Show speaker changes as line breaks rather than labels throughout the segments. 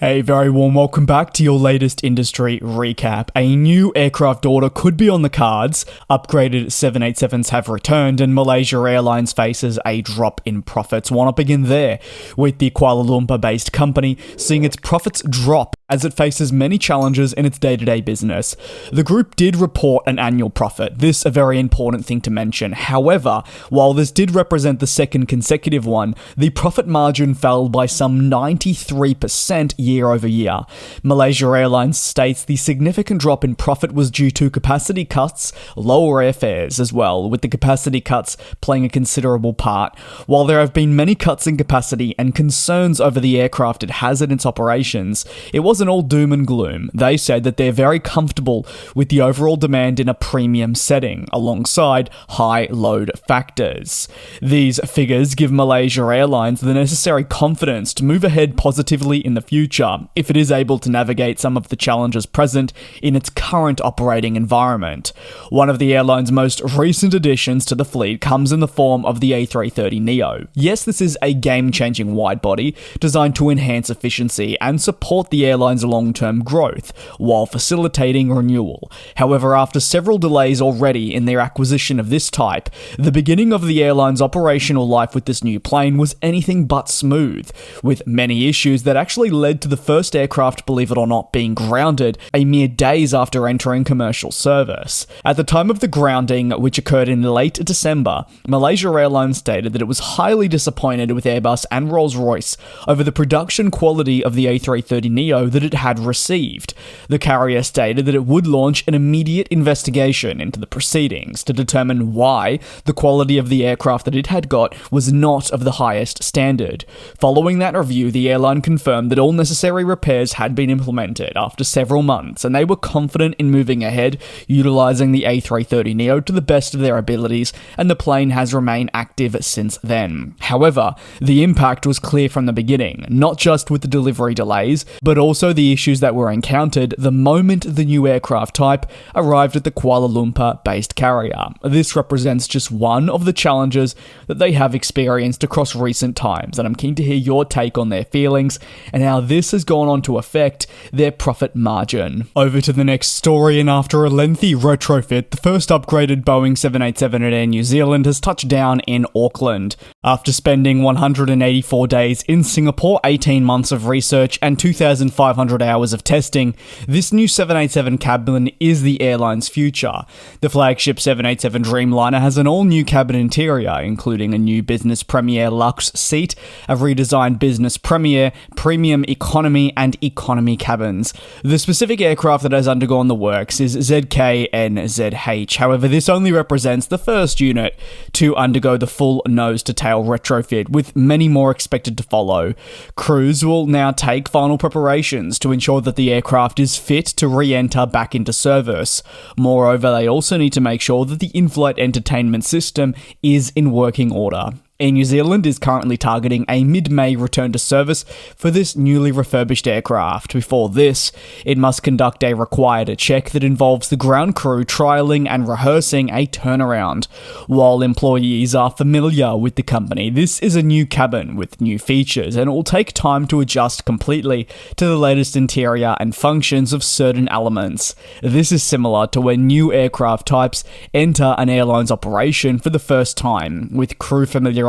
A very warm welcome back to your latest industry recap. A new aircraft order could be on the cards, upgraded 787s have returned, and Malaysia Airlines faces a drop in profits. Wanna begin there, with the Kuala Lumpur-based company seeing its profits drop as it faces many challenges in its day-to-day business. The group did report an annual profit, this a very important thing to mention. However, while this did represent the second consecutive one, the profit margin fell by some 93% year over year. Malaysia Airlines states the significant drop in profit was due to capacity cuts, lower airfares as well, with the capacity cuts playing a considerable part. While there have been many cuts in capacity and concerns over the aircraft it has in its operations, it wasn't all doom and gloom. They said that they're very comfortable with the overall demand in a premium setting, alongside high load factors. These figures give Malaysia Airlines the necessary confidence to move ahead positively in the future, if it is able to navigate some of the challenges present in its current operating environment. One of the airline's most recent additions to the fleet comes in the form of the A330 Neo. Yes, this is a game-changing widebody designed to enhance efficiency and support the airline's long-term growth, while facilitating renewal. However, after several delays already in their acquisition of this type, the beginning of the airline's operational life with this new plane was anything but smooth, with many issues that actually led to the first aircraft, believe it or not, being grounded a mere days after entering commercial service. At the time of the grounding, which occurred in late December, Malaysia Airlines stated that it was highly disappointed with Airbus and Rolls-Royce over the production quality of the A330 Neo that it had received. The carrier stated that it would launch an immediate investigation into the proceedings to determine why the quality of the aircraft that it had got was not of the highest standard. Following that review, the airline confirmed that all necessary repairs had been implemented after several months, and they were confident in moving ahead, utilizing the A330 Neo to the best of their abilities, and the plane has remained active since then. However, the impact was clear from the beginning, not just with the delivery delays, but also the issues that were encountered the moment the new aircraft type arrived at the Kuala Lumpur-based carrier. This represents just one of the challenges that they have experienced across recent times, and I'm keen to hear your take on their feelings and how this has gone on to affect their profit margin. Over to the next story, and after a lengthy retrofit, the first upgraded Boeing 787 at Air New Zealand has touched down in Auckland. After spending 184 days in Singapore, 18 months of research, and 2,500 hours of testing, this new 787 cabin is the airline's future. The flagship 787 Dreamliner has an all-new cabin interior, including a new Business Premier Luxe seat, a redesigned Business Premier, Premium Economy, and Economy cabins. The specific aircraft that has undergone the works is ZK-NZH. However, this only represents the first unit to undergo the full nose-to-tail retrofit, with many more expected to follow. Crews will now take final preparations to ensure that the aircraft is fit to re-enter back into service. Moreover, they also need to make sure that the in-flight entertainment system is in working order. Air New Zealand is currently targeting a mid-May return to service for this newly refurbished aircraft. Before this, it must conduct a required check that involves the ground crew trialling and rehearsing a turnaround. While employees are familiar with the company, this is a new cabin with new features, and it will take time to adjust completely to the latest interior and functions of certain elements. This is similar to when new aircraft types enter an airline's operation for the first time, with crew familiarity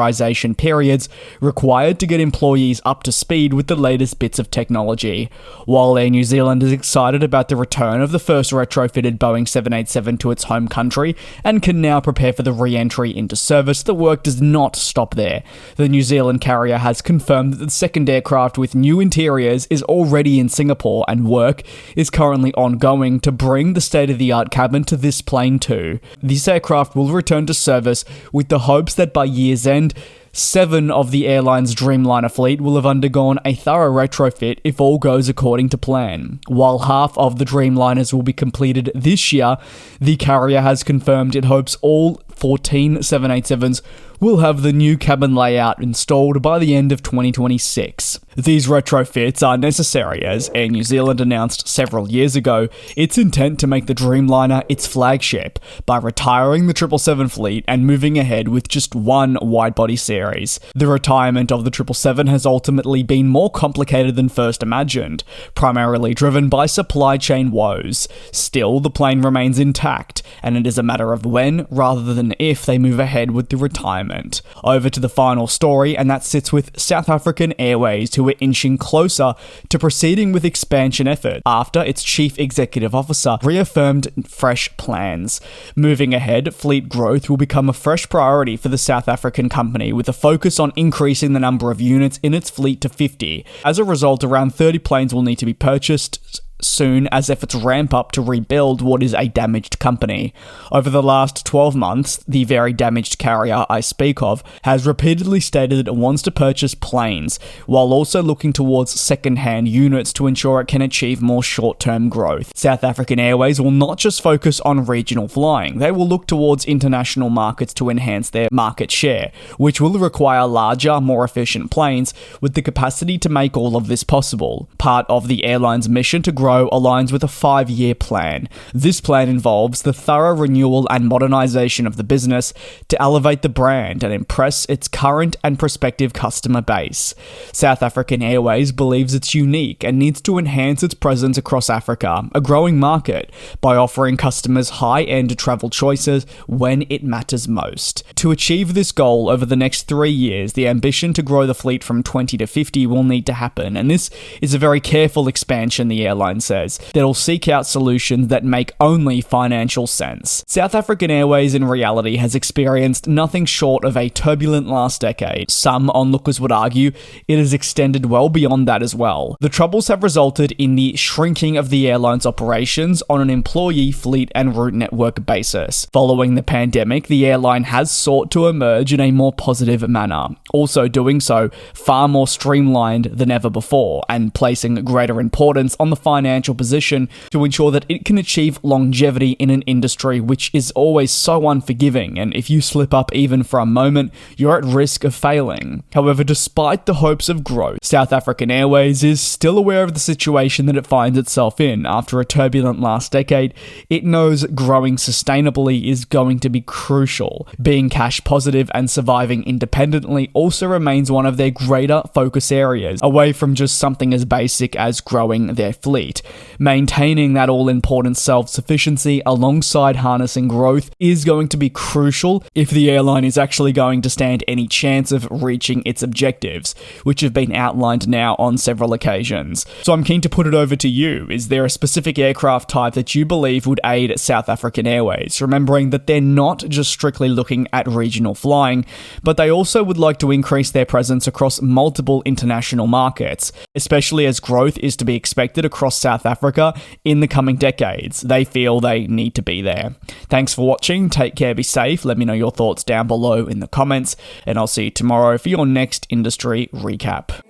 periods required to get employees up to speed with the latest bits of technology. While Air New Zealand is excited about the return of the first retrofitted Boeing 787 to its home country and can now prepare for the re-entry into service, the work does not stop there. The New Zealand carrier has confirmed that the second aircraft with new interiors is already in Singapore, and work is currently ongoing to bring the state-of-the-art cabin to this plane too. This aircraft will return to service with the hopes that by year's end, 7 of the airline's Dreamliner fleet will have undergone a thorough retrofit if all goes according to plan. While half of the Dreamliners will be completed this year, the carrier has confirmed it hopes all 14 787s will have the new cabin layout installed by the end of 2026. These retrofits are necessary as Air New Zealand announced several years ago its intent to make the Dreamliner its flagship by retiring the 777 fleet and moving ahead with just one wide-body series. The retirement of the 777 has ultimately been more complicated than first imagined, primarily driven by supply chain woes. Still, the plane remains intact, and it is a matter of when rather than if they move ahead with the retirement. Over to the final story, and that sits with South African Airways, who are inching closer to proceeding with expansion effort after its chief executive officer reaffirmed fresh plans. Moving ahead, fleet growth will become a fresh priority for the South African company, with a focus on increasing the number of units in its fleet to 50. As a result, around 30 planes will need to be purchased soon as efforts ramp up to rebuild what is a damaged company. Over the last 12 months, the very damaged carrier I speak of has repeatedly stated it wants to purchase planes, while also looking towards second-hand units to ensure it can achieve more short-term growth. South African Airways will not just focus on regional flying, they will look towards international markets to enhance their market share, which will require larger, more efficient planes with the capacity to make all of this possible. Part of the airline's mission to grow aligns with a 5-year plan. This plan involves the thorough renewal and modernization of the business to elevate the brand and impress its current and prospective customer base. South African Airways believes it's unique and needs to enhance its presence across Africa, a growing market, by offering customers high-end travel choices when it matters most. To achieve this goal over the next 3 years, the ambition to grow the fleet from 20 to 50 will need to happen, and this is a very careful expansion, the airline says, that'll seek out solutions that make only financial sense. South African Airways in reality has experienced nothing short of a turbulent last decade. Some onlookers would argue it has extended well beyond that as well. The troubles have resulted in the shrinking of the airline's operations on an employee, fleet and route network basis. Following the pandemic, the airline has sought to emerge in a more positive manner, also doing so far more streamlined than ever before, and placing greater importance on the financial position to ensure that it can achieve longevity in an industry which is always so unforgiving, and if you slip up even for a moment, you're at risk of failing. However, despite the hopes of growth, South African Airways is still aware of the situation that it finds itself in. After a turbulent last decade, it knows growing sustainably is going to be crucial. Being cash positive and surviving independently also remains one of their greater focus areas, away from just something as basic as growing their fleet. Maintaining that all-important self-sufficiency alongside harnessing growth is going to be crucial if the airline is actually going to stand any chance of reaching its objectives, which have been outlined now on several occasions. So I'm keen to put it over to you. Is there a specific aircraft type that you believe would aid South African Airways? Remembering that they're not just strictly looking at regional flying, but they also would like to increase their presence across multiple international markets, especially as growth is to be expected across South Africa in the coming decades. They feel they need to be there. Thanks for watching. Take care, be safe. Let me know your thoughts down below in the comments, and I'll see you tomorrow for your next industry recap.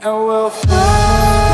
And we'll fly.